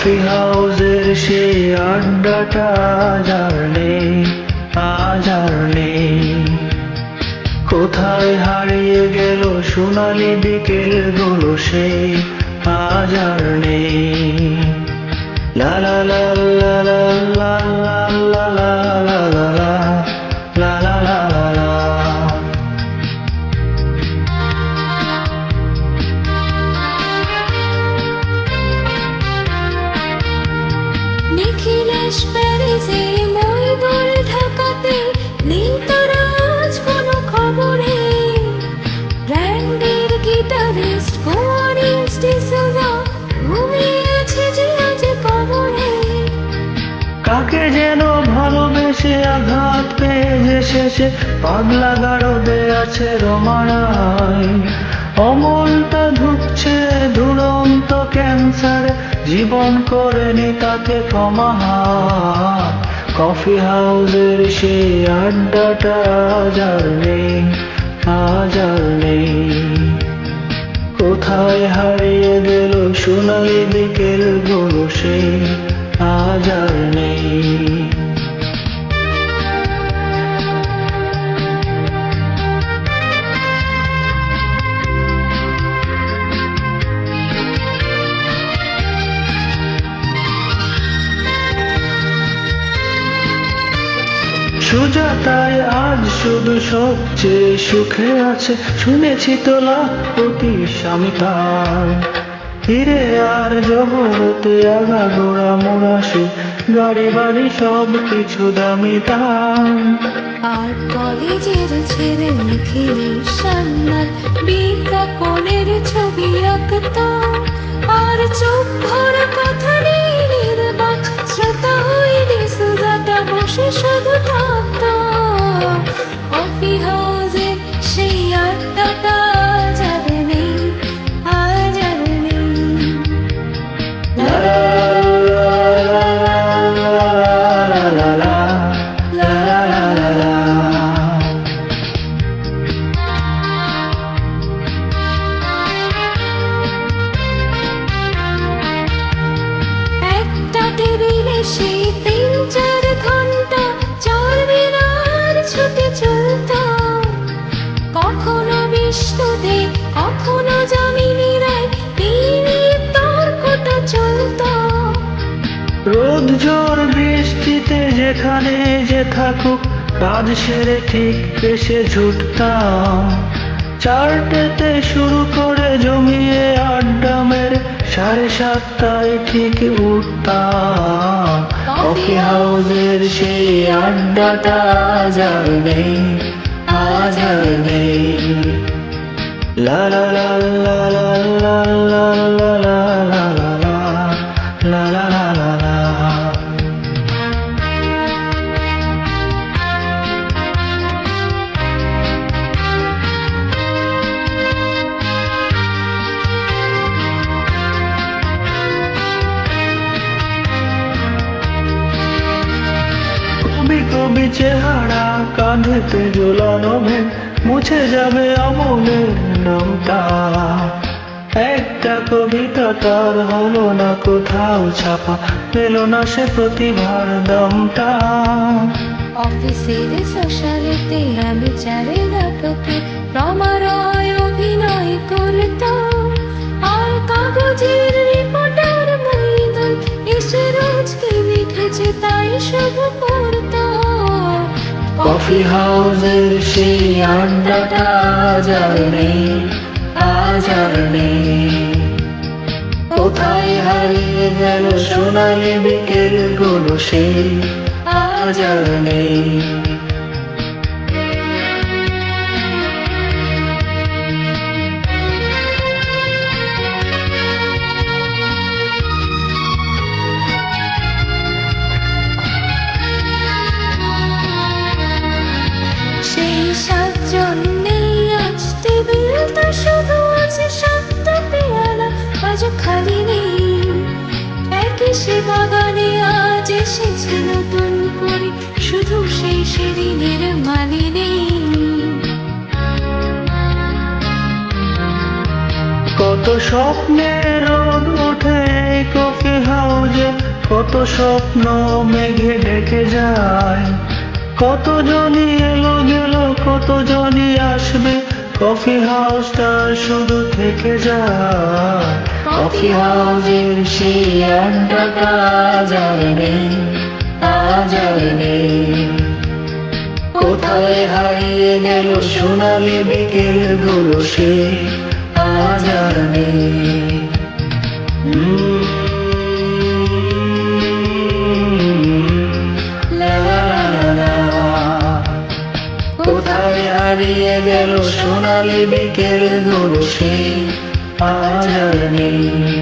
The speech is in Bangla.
কফি হাউসের সেই আড্ডাটা আজ আর নেই। কোথায় হারিয়ে গেল সোনালি বিকেল গুলো, সেই আজ আর নেই। লা লা লা লা লা লা লা লা লা লা লা লা লা লা লা লা। নিখিলেশ প্যারিসে, মইদুল ঢাকাতে, নেই তারা আজ কোনো খবরে। ব্র্যান্ডের গিটারিস্ট কোয়ারিন্স ডিসোজা ঘুমিয়ে আছে যে আজ কবরে। কাকে যেন ভালোবেসে আঘাত পেয়ে যে শেষে পাগলা গারদে আছে রমারায়। অমলটা ঢুকছে দুরন্ত ক্যান্সার, জীবন করেনি তাকে ক্ষমাহার। কফি হাউসের সেই আড্ডাটা আজ আর নেই। কোথায় হারিয়ে গেল সোনালি বিকেল গুলো, সেই আজ আর নেই। সুজাতায় আজ শুধু সবচেয়ে সুখে আছে, শুনেছি তো লাখপতি স্বামী তার। হিরে আর জহরতে আগাগোড়া মোরাশে, গাড়ি বাড়ি সব কিছু দামি তার। আর কলেজের ছেড়ে নিখিলেশ সান্যাল বিজ্ঞাপনের ছবি আঁকত। আর চোখ ভরা কথা নেই নির্বাক, শ্রোতা হয়নি সুজাতা বসে শুধু থাকত। কফি হাউসে সেই আড্ডাটা আজ আর নেই, আজ আর নেই। লা লা লা লা লা লা লা লা লা। একটা টেবিলে সেই 3-4 ঘন্টা চারমিনার ছুটে চলত। কখনো বিষ্ণুতে, কখনো যামিনী রায়, টিভির তর্কটা চলত। রোদ ঝড় বৃষ্টিতে যেখানে যে থাকুক, কাজ সেরে ঠিক এসে ছুটতাম। 4টেতে শুরু করে জমিয়ে আড্ডা মেরে 7:30টায় ঠিক উঠতাম। কফি হাউসের সেই আড্ডাটা আজ আর নেই। লা লা লা লা লা লা লা লা লা লা লা লা লা লা লা লা। কবি কবি চেহারা, কাঁধেতে ঝোলানো ভেন, মুছে যাবে অমলের নামটা। একটা কবিতা তার হলো না কোথাও ছাপা, পেল না সে প্রতিভার দামটা। অফিসের সোশ্যালেতে আমি চারে নাটকে রমারয় অভিনয় করত। আর কাগজের রিপোর্টার মইদুল এসে রোজ কি লিখেছে তাই শুধু পড়ত। কফি হাউসের সেই আড্ডাটা আজ আর নেই। কোথায় হারিয়ে গেল সোনালি বিকেল গুলো, সেই আজ আর নেই। সেই 7জন নেই আজ, টেবিলটা শুধু আছে 7টা পেয়ালা, আজ খালি নেই। একই সে বাগানে আজ এসেছে নতুন করে, শুধু সেই সেদিনের মালি নেই। কত স্বপ্নের রোদ ওঠে এই কফি হাউজে কত স্বপ্ন মেঘে ডেকে যায়, কতজনই এলো গেল, কতজনই আসবে, কফি হাউসটা শুধু থেকে যায়। কফি হাউসের সেই আড্ডাটা আজ আর নেই, আজ আর নেই। কোথায় হারিয়ে গেল সোনালি বিকেল গুলো, সে আজ আর নেই। লা লা লা লা। কোথায় হারিয়ে গেল সোনালি বিকেল গুলো, সে আজ আর নেই।